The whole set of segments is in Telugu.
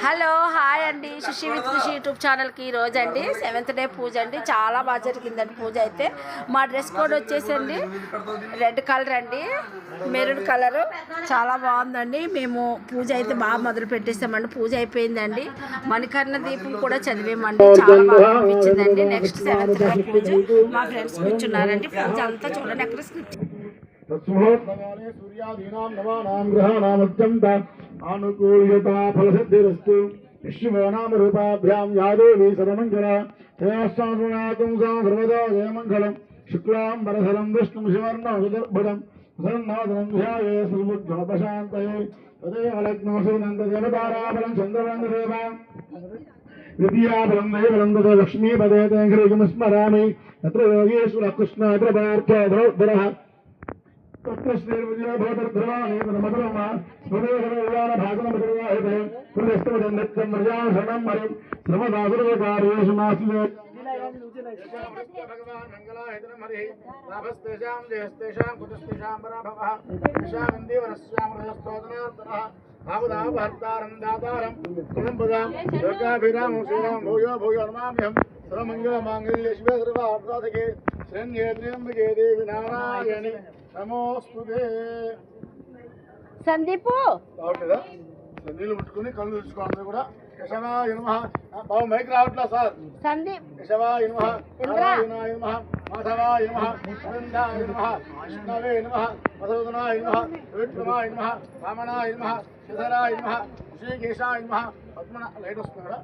హలో హాయ్ అండి, సుషి విత్ ఖుషి యూట్యూబ్ ఛానల్కి ఈరోజు అండి 7th డే పూజ అండి. చాలా బాగా జరిగిందండి పూజ అయితే. మా డ్రెస్ కోడ్ వచ్చేసండి రెడ్ కలర్ అండి, మెరూన్ కలరు. చాలా బాగుందండి. మేము పూజ అయితే బాగా మొదలు పెట్టేస్తామండి. పూజ అయిపోయిందండి. మణికర్ణ దీపం కూడా చదివేమండి. చాలా బాగా అనిపించిందండి. నెక్స్ట్ 7th డే పూజ మా ఫ్రెండ్స్ కూర్చున్నారండి. పూజ అంతా చూడండి. ఎక్కడ స్క్రిప్ట్ अनुकूल्यता फलसिद्धिरस्तु विष्णुवो नाम रूपाभ्यां या देवी सर्वमङ्गला श्रेयश्चानुनातं सा सर्वदा जयमङ्गलं शुक्लां वरधरं विष्णुं शिवर्णं विदर्भदं प्रसन्नादनं ध्याये सर्वज्ञोपशान्तये तदेव लग्नो सुनन्ददेवताराबलं चन्द्रवन्ददेवां द्वितीयाबलं देवलं तदा लक्ष्मीपदे ते ह्रीगमस्मरामि तत्र योगेश्वरः कृष्णः अत्र पार्थो धरोद्धरः तत्र श्रीर्विजय भवतर्ध्रवाणि मधुरमा स्वदेशविज्ञान भागवतमधुरवाहिते प्रदेशवदन्नित्यं मर्यां शरणं मरिं सर्वदासुरकार्येषु नास्ति भगवान् मङ्गलायतनं हरिः लाभस्तेषां जयस्तेषां कुतस्तेषां पराभवः तेषामिन्दीवरस्यामृतस्तोदनार्दनः भावदाभर्तारं दातारं कुलम्पदां लोकाभिरामं श्रीरां भूयो भूयो नमाम्यहं सर्वमङ्गलमाङ्गल्ये शिवे सर्वार्थसाधके शरण्ये त्र्यम्बके देवी नारायणि నమోస్తుతే. సందీపు రావట్లేదా? నీళ్ళు ముట్టుకుని కళ్ళు తెచ్చుకోవాలి కూడా. కేశవాయ నమః. బాబు మైక్ రావట్లా సార్. సందీప్ కేశవాయ నమః, నారాయణాయ నమః, మాధవాయ నమః, గోవిందాయ నమః, విష్ణవే నమః, మధుసూదనాయ నమః, విక్రమాయ నమః, వామనాయ నమః, శ్రీధరాయ నమః, శ్రీకేశాయ నమః. పద్మన లైట్ వస్తుందా?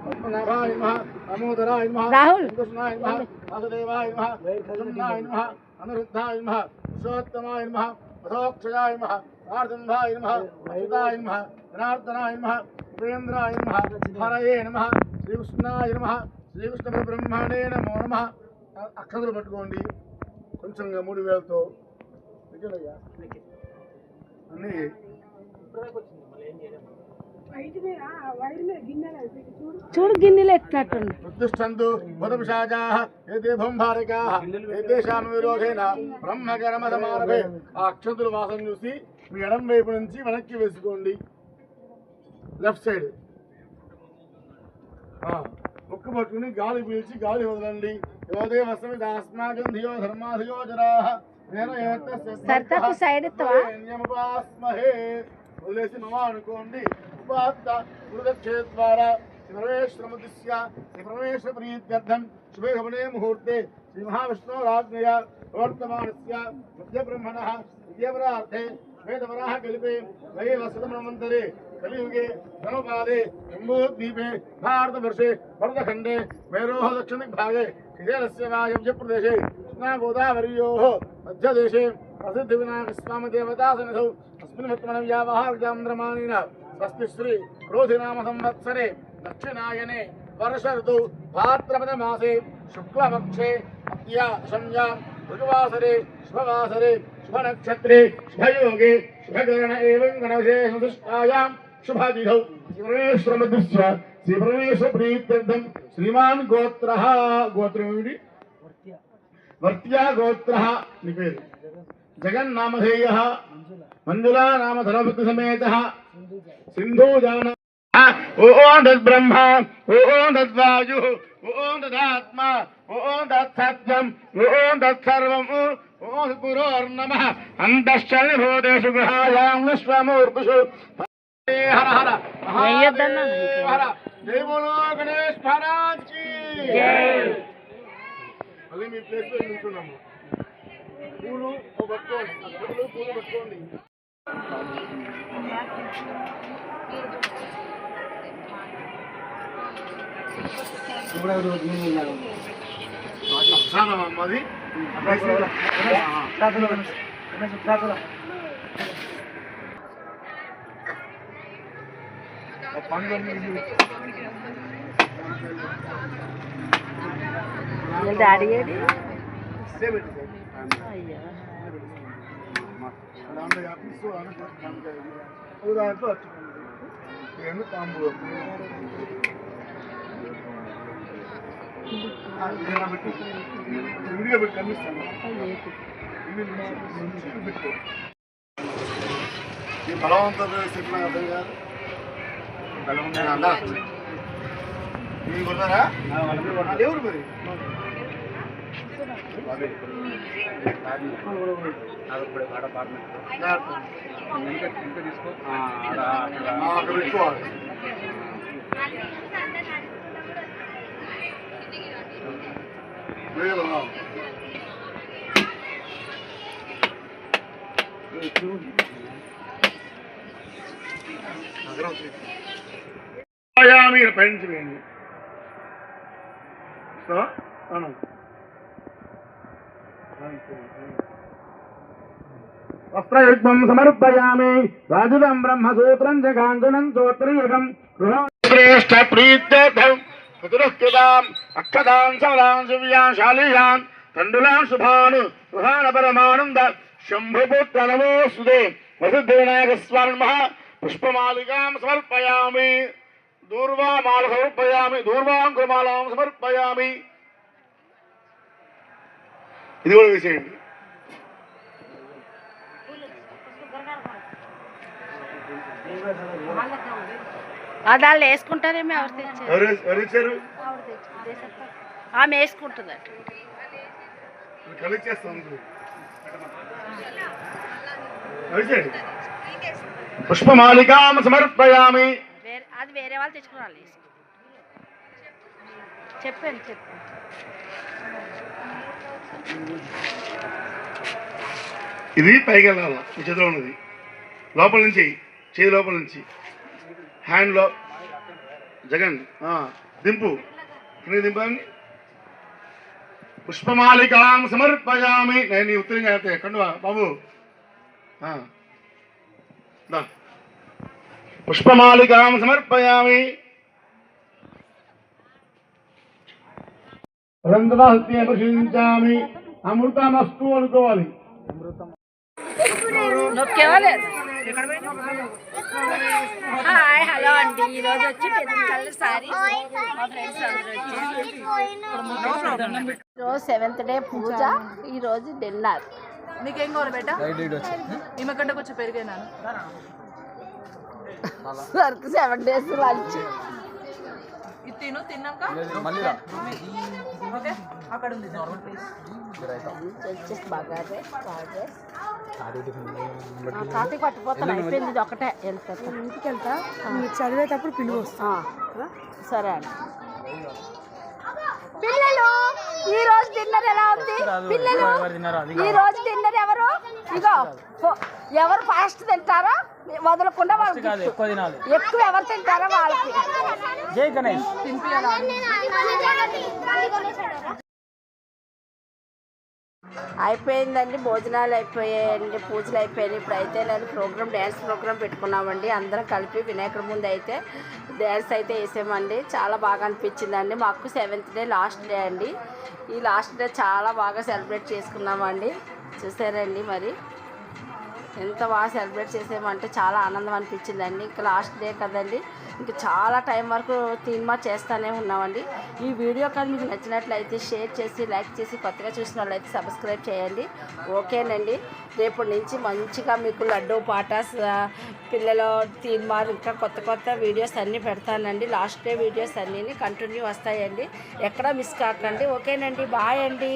పద్మనాభాయ నమః, దామోదరాయ నమః, కృష్ణాయ నమః, వాసుదేవాయ నమః, ప్రసన్నాయ నమః, అనిరుద్ధాయ నమః, పురుషోత్తమాయ నమః, మధోక్షయాయ నమః, ఆర్దంభాయ నమః, అచ్యుతాయ నమః, జనార్దనాయ నమః, ఉపేంద్రాయ నమః, హరయే నమః, శ్రీకృష్ణాయ నమః, శ్రీకృష్ణ బ్రహ్మణే నమో నమః. అక్షతలు పట్టుకోండి కొంచెంగా 3 వేలతో అన్నీ చూడు గిన్నెలు ఎట్టినట్టుంది. ఉత్తిష్టంతు భూతపిశాచాః ఏతే భూంభారికాః ఏతేషాం విరోధేన బ్రహ్మకర్మసమారభే. ఆ అక్షంతుల వాసన చూసి మీ ఎడం వైపు నుంచి వెనక్కి వేసుకోండి. లెఫ్ట్ సైడ్ ముక్కు పట్టుకుని గాలి పీల్చి గాలి వదలండి. యోదే వసమి దాస్మాకం ధియో ధర్మాధియో జరాః వదిలేసి మమ అనుకోండి. ఉపాత్త గురుదక్షే ద్వారా శ్రీపరమేశ్వరముద్దిశ్య శ్రీపరమేశ్వర ప్రీత్యర్థం శుభే గమనే ముహూర్తే శ్రీ మహావిష్ణోరాజ్ఞయ ప్రవర్తమానస్య మధ్యబ్రహ్మణః విద్యాపరార్థే వేదవరాహ కల్పే వయే వసతమన్వంతరే కలియుగే ధనుపాదే జంబూద్వీపే భారతవర్షే భరతఖండే మేరోః దక్షిణదిగ్భాగే శ్రీశైలస్య వాయవ్య ప్రదేశే కృష్ణా గోదావర్యోః మధ్యదేశే ప్రసిద్ధివినాయకస్వామి దేవతాసనిధౌ अस्मिन् वर्तमानं व्यावहारिकान्द्रमानेन स्वस्ति श्री क्रोधिनाम संवत्सरे दक्षिणायने वर्ष ऋतौ भाद्रपदमासे शुक्लपक्षे अद्या दशम्यां ऋतुवासरे शुभवासरे शुभनक्षत्रे शुभयोगे शुभकरण एवं गणविशेषविशिष्टायां शुभतिथौ श्रीपरमेश्वरमध्यस्य श्रीपरमेश्वरप्रीत्यर्थं श्रीमान् गोत्रः गोत्रेमिति वर्त्या गोत्रः निपेरु जगन्नामधेयः मंजुला नाम धनपति समेतः सिंधुजान ओम तद्ब्रह्मा ओम तद्वायु ओम तदात्मा ओम तत्सत्यम ओम तत्सर्वम् ओम पुरोर्नमः अंतश्चलनि भूतेषु गृहायां विश्वमूर्तिषु हर हर हर जय बोलो गणेश महाराज की जय. మళ్ళీ మీ ప్లేస్ లో నిల్చున్నాము. పూలు పట్టుకోండి, పూలు పట్టుకోండి. మాది డాడీ ఏది తాంబూ విడిగా పెట్టి కనిపిస్తాను. ఈ బలవంతుడు చెప్పిన అర్థం కాదు. మీరు కొన్నారా ఎవరు మరి అక్కడ ఎక్కువ మీరు పైనుంచి వేయండి. వస్త్రయుగ్మం సమర్పయామి రాజుదం బ్రహ్మసూత్రం జగాంగునం చోత్రియకం శ్రేష్ఠ ప్రీత్యర్థం చతురుఃకృతాం అక్షదాం సమదాం శివ్యాం శాలీయాం తండులాం శుభాను సుహాన పరమానంద శంభుపుత్ర నమోస్తుతే వసుద్ధ వినాయక స్వామి మహా పుష్పమాలికాం సమర్పయామి దూర్వామాల సమర్పయామి దూర్వాంకురమాలాం సమర్పయామి. ఇది కూడా వేసేయండి. దాళ్ళు వేసుకుంటారేమో ఎవరు ఇచ్చారు? ఆమె వేసుకుంటుంది అట్లా కలిచేస్తుంది. పుష్పమాలికాం సమర్పయామి. అది వేరే వాళ్ళు తెచ్చుకోవాలి. చెప్పాను. ఇది పైకి వెళ్ళాల. మీ చేతిలో ఉన్నది లోపల నుంచి, చేతి లోపల నుంచి హ్యాండ్లో జగన్ దింపు, దింపండి. పుష్పమాలికాం సమర్పయామి. నేను ఈ ఉత్తరం చేస్తే కండువా బాబు. పుష్పమాలికాం సమర్పయామి. అమృతమస్తు అనుకోవాలి. హాయ్ హలో అండి. ఈరోజు వచ్చి పెద్ద సారీ మా ఫ్రెండ్స్ ఈరోజు 7th డే పూజ, ఈరోజు డిన్నర్. మీకేం కావాలి బేట? ఈమె కంటే కొంచెం పెరిగాను. 7 days లంచ్. ఇది తిన్నాక ఓకే అక్కడ ఉంది కాఫీ పట్టిపోతాను. అయిపోయింది. ఇది ఒకటే వెళ్తా, ఇంటికి వెళ్తా. చదివేటప్పుడు పిలువ వస్తా. సరే అండి. పిల్లలు ఈ రోజు డిన్నర్ ఎలా ఉంది? పిల్లలు ఈ రోజు డిన్నర్ ఎవరు? ఇగో ఎవరు ఫాస్ట్ తింటారో వదలకుండా వాళ్ళకి ఎక్కువ ఎవరు తింటారో వాళ్ళకి. జై గణేష్. అయిపోయిందండి. భోజనాలు అయిపోయాయండి, పూజలు అయిపోయాయి. ఇప్పుడు అయితే నేను డ్యాన్స్ ప్రోగ్రామ్ పెట్టుకున్నామండి. అందరం కలిపి వినాయకుడి ముందు అయితే డ్యాన్స్ అయితే వేసామండి. చాలా బాగా అనిపించిందండి. మాకు 7th డే లాస్ట్ డే అండి. ఈ లాస్ట్ డే చాలా బాగా సెలబ్రేట్ చేసుకున్నామండి. చూసారండి మరి ఎంత బాగా సెలబ్రేట్ చేసామంటే చాలా ఆనందం అనిపించిందండి. ఇంకా లాస్ట్ డే కదండి, ఇంకా చాలా టైం వరకు తీన్మా చేస్తూనే ఉన్నామండి. ఈ వీడియో కానీ మీకు నచ్చినట్లయితే షేర్ చేసి, లైక్ చేసి, కొత్తగా చూసిన వాళ్ళైతే సబ్స్క్రైబ్ చేయండి. ఓకేనండి. రేపటి నుంచి మంచిగా మీకు లడ్డూ పాటాస్, పిల్లల తీన్మా, ఇంకా కొత్త కొత్త వీడియోస్ అన్నీ పెడతానండి. లాస్ట్ డే వీడియోస్ అన్నీ కంటిన్యూ వస్తాయండి. ఎక్కడా మిస్ కాకండి. ఓకేనండి. బాయ్ అండి.